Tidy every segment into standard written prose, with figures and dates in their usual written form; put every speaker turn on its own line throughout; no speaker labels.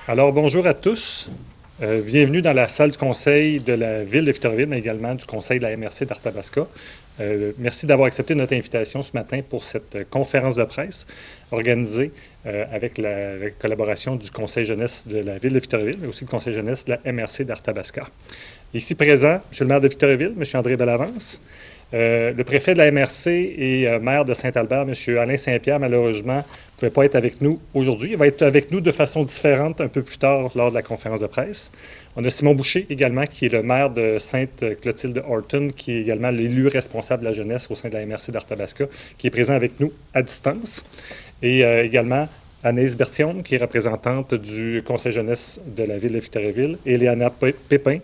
Alors, bonjour à tous. Bienvenue dans la salle du conseil de la Ville de Victoriaville, mais également du conseil de la MRC d'Arthabasca. Merci d'avoir accepté notre invitation ce matin pour cette conférence de presse organisée avec la collaboration du conseil jeunesse de la Ville de Victoriaville, mais aussi du conseil jeunesse de la MRC d'Arthabasca. Ici présent, M. le maire de Victoriaville, M. André Bellavance, le préfet de la MRC et maire de Saint-Albert, M. Alain Saint-Pierre, malheureusement, ne pouvait pas être avec nous aujourd'hui. Il va être avec nous de façon différente un peu plus tard lors de la conférence de presse. On a Simon Boucher également, qui est le maire de Sainte-Clotilde-Horton, qui est également l'élu responsable de la jeunesse au sein de la MRC d'Arthabasca, qui est présent avec nous à distance. Et également Anaïs Berthiaume, qui est représentante du conseil jeunesse de la Ville de Victoriaville, et Léana Pépin,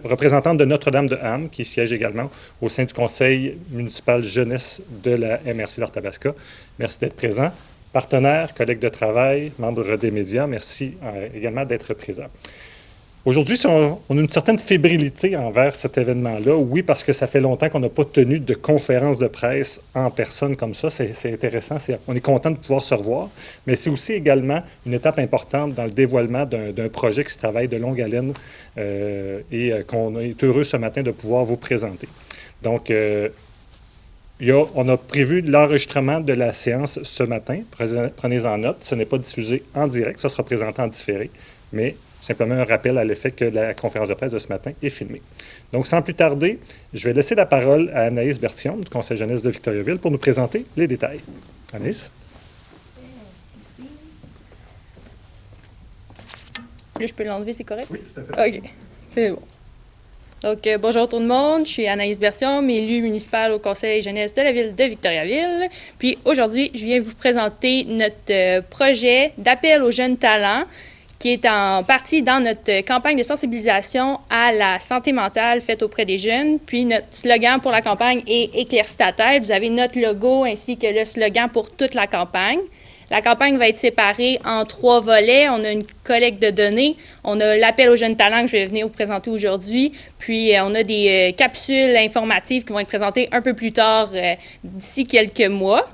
représentante de Notre-Dame-de-Ham, qui siège également au sein du conseil municipal jeunesse de la MRC d'Arthabasca. Merci d'être présent. Partenaires, collègues de travail, membres des médias, merci également d'être présents. Aujourd'hui, on a une certaine fébrilité envers cet événement-là. Oui, parce que ça fait longtemps qu'on n'a pas tenu de conférence de presse en personne comme ça. C'est intéressant. On est content de pouvoir se revoir. Mais c'est aussi également une étape importante dans le dévoilement d'un projet qui se travaille de longue haleine et qu'on est heureux ce matin de pouvoir vous présenter. Donc, on a prévu l'enregistrement de la séance ce matin. Prenez-en note. Ce n'est pas diffusé en direct. Ça sera présenté en différé. Mais simplement un rappel à l'effet que la conférence de presse de ce matin est filmée. Donc, sans plus tarder, je vais laisser la parole à Anaïs Berthiaume du conseil jeunesse de Victoriaville pour nous présenter les détails. Anaïs?
Merci. Là, je peux l'enlever, c'est correct?
Oui, tout à fait.
OK, c'est bon. Donc, bonjour tout le monde, je suis Anaïs Berthiaume, élue municipale au conseil jeunesse de la Ville de Victoriaville. Puis aujourd'hui, je viens vous présenter notre projet d'appel aux jeunes talents qui est en partie dans notre campagne de sensibilisation à la santé mentale faite auprès des jeunes. Puis notre slogan pour la campagne est « Éclaircis ta tête ». Vous avez notre logo ainsi que le slogan pour toute la campagne. La campagne va être séparée en 3 volets. On a une collecte de données, on a l'appel aux jeunes talents que je vais venir vous présenter aujourd'hui, puis on a des capsules informatives qui vont être présentées un peu plus tard d'ici quelques mois.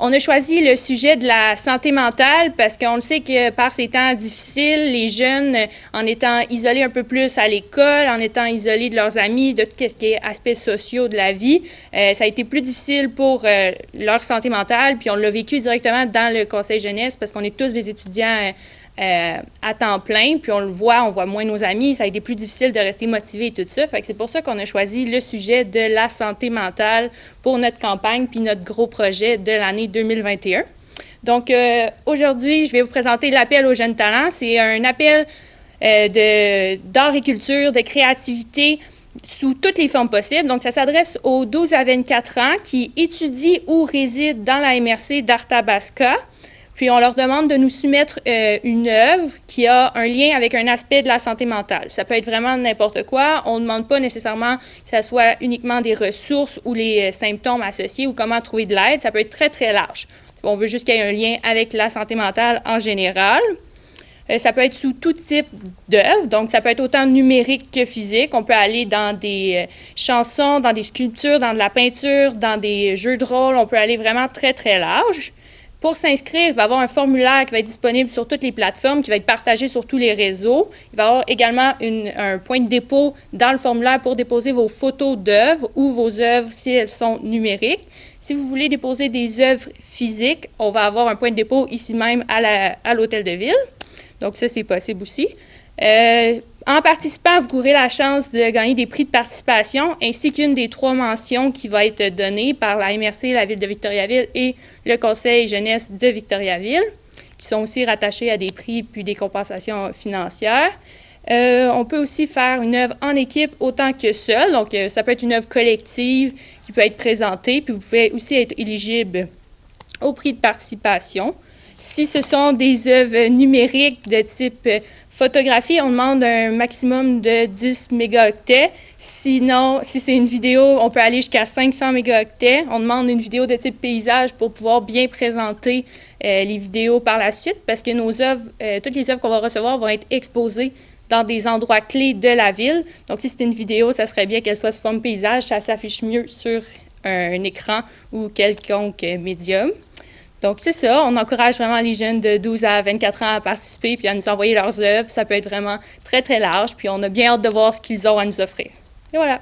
On a choisi le sujet de la santé mentale parce qu'on le sait que par ces temps difficiles, les jeunes, en étant isolés un peu plus à l'école, en étant isolés de leurs amis, de tout ce qui est aspects sociaux de la vie, ça a été plus difficile pour leur santé mentale. Puis on l'a vécu directement dans le conseil jeunesse parce qu'on est tous des étudiants à temps plein, puis on voit moins nos amis, ça a été plus difficile de rester motivé et tout ça. Fait que c'est pour ça qu'on a choisi le sujet de la santé mentale pour notre campagne puis notre gros projet de l'année 2021. Donc, aujourd'hui, je vais vous présenter l'appel aux jeunes talents. C'est un appel d'art et culture, de créativité sous toutes les formes possibles. Donc, ça s'adresse aux 12 à 24 ans qui étudient ou résident dans la MRC d'Arthabasca. Puis, on leur demande de nous soumettre une œuvre qui a un lien avec un aspect de la santé mentale. Ça peut être vraiment n'importe quoi. On ne demande pas nécessairement que ça soit uniquement des ressources ou les symptômes associés ou comment trouver de l'aide. Ça peut être très, très large. On veut juste qu'il y ait un lien avec la santé mentale en général. Ça peut être sous tout type d'œuvre. Donc, ça peut être autant numérique que physique. On peut aller dans des chansons, dans des sculptures, dans de la peinture, dans des jeux de rôle. On peut aller vraiment très, très large. Pour s'inscrire, il va y avoir un formulaire qui va être disponible sur toutes les plateformes, qui va être partagé sur tous les réseaux. Il va y avoir également un point de dépôt dans le formulaire pour déposer vos photos d'œuvres ou vos œuvres si elles sont numériques. Si vous voulez déposer des œuvres physiques, on va avoir un point de dépôt ici même à l'hôtel de ville. Donc ça, c'est possible aussi. En participant, vous courez la chance de gagner des prix de participation ainsi qu'une des 3 mentions qui va être donnée par la MRC, la Ville de Victoriaville et le Conseil jeunesse de Victoriaville, qui sont aussi rattachés à des prix puis des compensations financières. On peut aussi faire une œuvre en équipe autant que seule. Donc, ça peut être une œuvre collective qui peut être présentée. Puis, vous pouvez aussi être éligible au prix de participation. Si ce sont des œuvres numériques de type photographie, on demande un maximum de 10 mégaoctets. Sinon, si c'est une vidéo, on peut aller jusqu'à 500 mégaoctets. On demande une vidéo de type paysage pour pouvoir bien présenter les vidéos par la suite parce que nos œuvres, toutes les œuvres qu'on va recevoir vont être exposées dans des endroits clés de la ville. Donc, si c'est une vidéo, ça serait bien qu'elle soit sous forme paysage. Ça s'affiche mieux sur un écran ou quelconque médium. Donc, c'est ça. On encourage vraiment les jeunes de 12 à 24 ans à participer puis à nous envoyer leurs œuvres. Ça peut être vraiment très, très large. Puis on a bien hâte de voir ce qu'ils ont à nous offrir. Et voilà.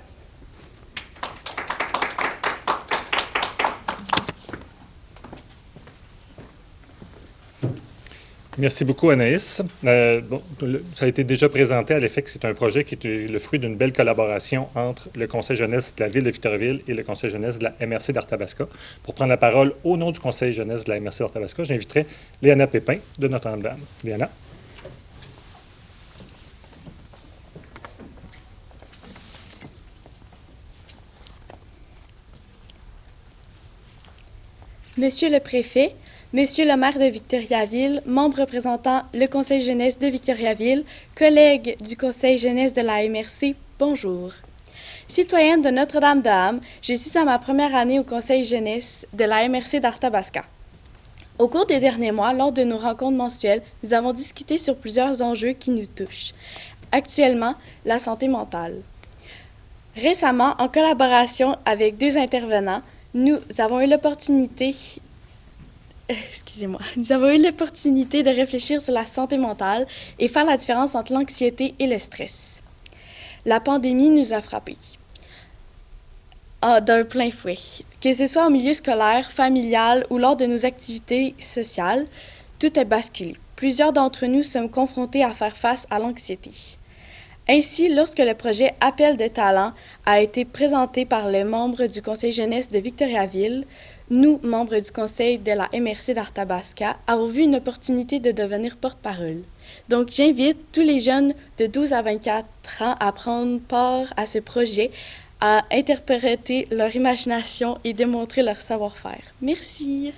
Merci beaucoup, Anaïs. Ça a été déjà présenté à l'effet que c'est un projet qui est le fruit d'une belle collaboration entre le Conseil jeunesse de la Ville de Victoriaville et le Conseil jeunesse de la MRC d'Arthabasca. Pour prendre la parole au nom du Conseil jeunesse de la MRC d'Arthabasca, j'inviterai Léana Pépin de Notre-Dame. Léana.
Monsieur le préfet, Monsieur le maire de Victoriaville, membres représentant le Conseil jeunesse de Victoriaville, collègues du Conseil jeunesse de la MRC, bonjour. Citoyenne de Notre-Dame-de-Ham, je suis à ma première année au Conseil jeunesse de la MRC d'Arthabasca. Au cours des derniers mois, lors de nos rencontres mensuelles, nous avons discuté sur plusieurs enjeux qui nous touchent. Actuellement, la santé mentale. Récemment, en collaboration avec 2 intervenants, nous avons eu l'opportunité de réfléchir sur la santé mentale et faire la différence entre l'anxiété et le stress. La pandémie nous a frappés d'un plein fouet. Que ce soit au milieu scolaire, familial ou lors de nos activités sociales, tout est basculé. Plusieurs d'entre nous sommes confrontés à faire face à l'anxiété. Ainsi, lorsque le projet Appel de talent a été présenté par les membres du Conseil jeunesse de Victoriaville, nous, membres du Conseil de la MRC d'Arthabasca, avons vu une opportunité de devenir porte-parole. Donc, j'invite tous les jeunes de 12 à 24 ans à prendre part à ce projet, à interpréter leur imagination et démontrer leur savoir-faire. Merci.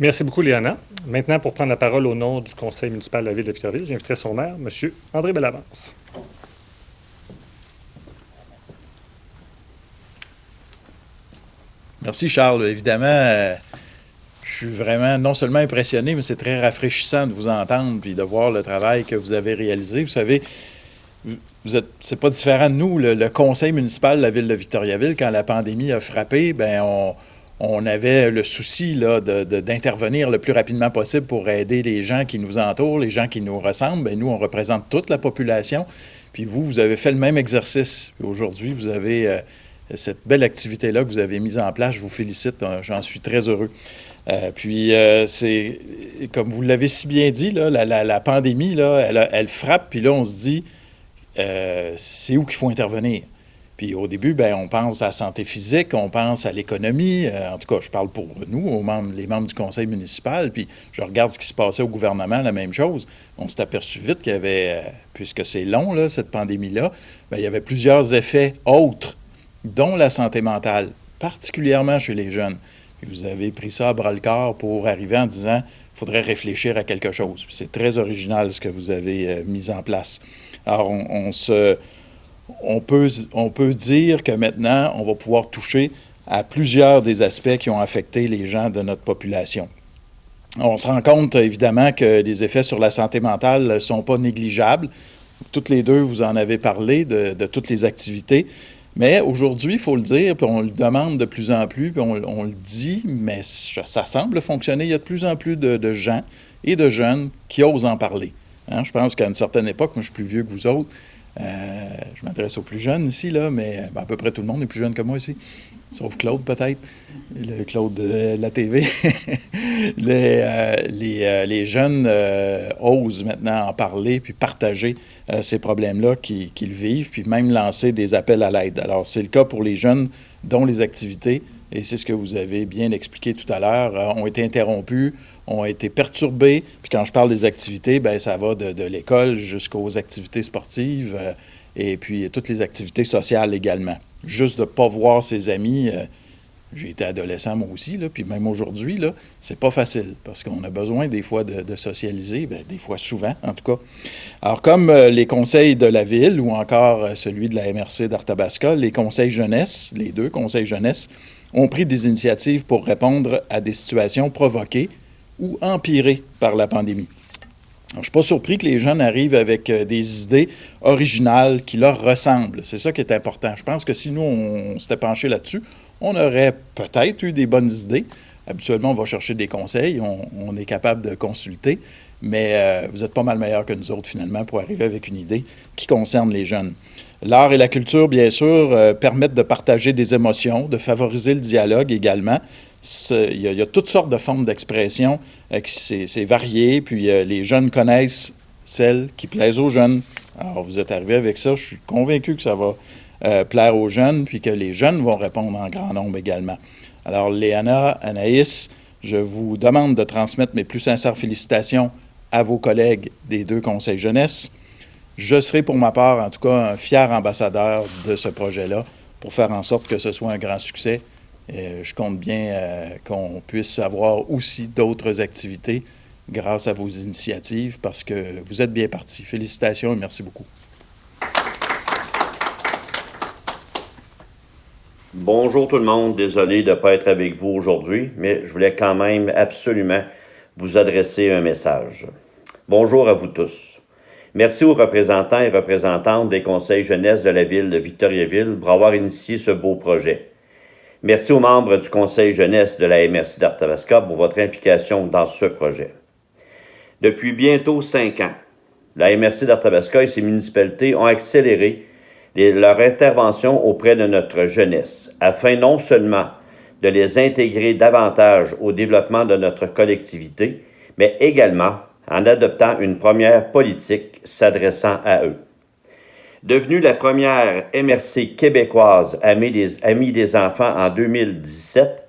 Merci beaucoup, Léana. Maintenant, pour prendre la parole au nom du Conseil municipal de la Ville de Victoriaville, j'inviterai son maire, M. André Bellavance.
Merci, Charles. Évidemment, je suis vraiment non seulement impressionné, mais c'est très rafraîchissant de vous entendre puis de voir le travail que vous avez réalisé. Vous savez, c'est pas différent de nous. Le Conseil municipal de la Ville de Victoriaville, quand la pandémie a frappé, on avait le souci là, d'intervenir le plus rapidement possible pour aider les gens qui nous entourent, les gens qui nous ressemblent. Bien, nous, on représente toute la population. Puis vous avez fait le même exercice. Aujourd'hui, vous avez cette belle activité-là que vous avez mise en place. Je vous félicite. J'en suis très heureux. C'est, comme vous l'avez si bien dit, là, la pandémie, là, elle frappe. Puis là, on se dit, c'est où qu'il faut intervenir? Puis au début, on pense à la santé physique, on pense à l'économie. En tout cas, je parle pour nous, les membres du conseil municipal. Puis je regarde ce qui se passait au gouvernement, la même chose. On s'est aperçu vite qu'il y avait, puisque c'est long, là, cette pandémie-là, il y avait plusieurs effets autres, dont la santé mentale, particulièrement chez les jeunes. Puis vous avez pris ça à bras-le-corps pour arriver en disant qu'il faudrait réfléchir à quelque chose. Puis c'est très original ce que vous avez mis en place. Alors, on peut dire que maintenant, on va pouvoir toucher à plusieurs des aspects qui ont affecté les gens de notre population. On se rend compte, évidemment, que les effets sur la santé mentale ne sont pas négligeables. Toutes les deux, vous en avez parlé de toutes les activités. Mais aujourd'hui, il faut le dire, puis on le demande de plus en plus, puis on le dit, mais ça semble fonctionner. Il y a de plus en plus de gens et de jeunes qui osent en parler. Hein? Je pense qu'à une certaine époque, moi je suis plus vieux que vous autres, je m'adresse aux plus jeunes ici, là, mais à peu près tout le monde est plus jeune que moi ici. Sauf Claude, peut-être. Le Claude de la TV. les jeunes osent maintenant en parler puis partager ces problèmes-là qu'ils vivent, puis même lancer des appels à l'aide. Alors, c'est le cas pour les jeunes dont les activités, et c'est ce que vous avez bien expliqué tout à l'heure, ont été interrompues, ont été perturbées. Puis quand je parle des activités, ça va de l'école jusqu'aux activités sportives et puis toutes les activités sociales également. Juste de ne pas voir ses amis, j'ai été adolescent moi aussi, là, puis même aujourd'hui, là, c'est pas facile parce qu'on a besoin des fois de socialiser, des fois souvent en tout cas. Alors comme les conseils de la ville ou encore celui de la MRC d'Arthabasca, les conseils jeunesse, les 2 conseils jeunesse, ont pris des initiatives pour répondre à des situations provoquées ou empirées par la pandémie. Je ne suis pas surpris que les jeunes arrivent avec des idées originales qui leur ressemblent. C'est ça qui est important. Je pense que si nous, on s'était penché là-dessus, on aurait peut-être eu des bonnes idées. Habituellement, on va chercher des conseils, on est capable de consulter, mais vous êtes pas mal meilleurs que nous autres, finalement, pour arriver avec une idée qui concerne les jeunes. L'art et la culture, bien sûr, permettent de partager des émotions, de favoriser le dialogue également. Il y a toutes sortes de formes d'expression, c'est varié, puis les jeunes connaissent celles qui plaisent aux jeunes. Alors, vous êtes arrivé avec ça, je suis convaincu que ça va plaire aux jeunes, puis que les jeunes vont répondre en grand nombre également. Alors, Léana, Anaïs, je vous demande de transmettre mes plus sincères félicitations à vos collègues des 2 conseils jeunesse. Je serai pour ma part, en tout cas, un fier ambassadeur de ce projet-là pour faire en sorte que ce soit un grand succès. Je compte bien qu'on puisse avoir aussi d'autres activités grâce à vos initiatives parce que vous êtes bien partis. Félicitations et merci beaucoup.
Bonjour tout le monde, désolé de ne pas être avec vous aujourd'hui, mais je voulais quand même absolument vous adresser un message. Bonjour à vous tous. Merci aux représentants et représentantes des conseils jeunesse de la ville de Victoriaville pour avoir initié ce beau projet. Merci aux membres du conseil jeunesse de la MRC d'Arthabasca pour votre implication dans ce projet. Depuis bientôt 5 ans, la MRC d'Arthabasca et ses municipalités ont accéléré leur intervention auprès de notre jeunesse, afin non seulement de les intégrer davantage au développement de notre collectivité, mais également en adoptant une première politique s'adressant à eux. Devenue la première MRC québécoise Amis des enfants en 2017,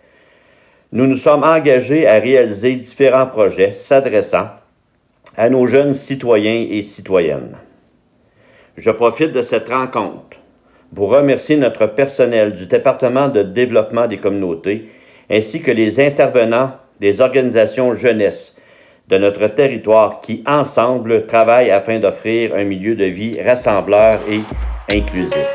nous nous sommes engagés à réaliser différents projets s'adressant à nos jeunes citoyens et citoyennes. Je profite de cette rencontre pour remercier notre personnel du département de développement des communautés ainsi que les intervenants des organisations jeunesse de notre territoire qui, ensemble, travaillent afin d'offrir un milieu de vie rassembleur et inclusif.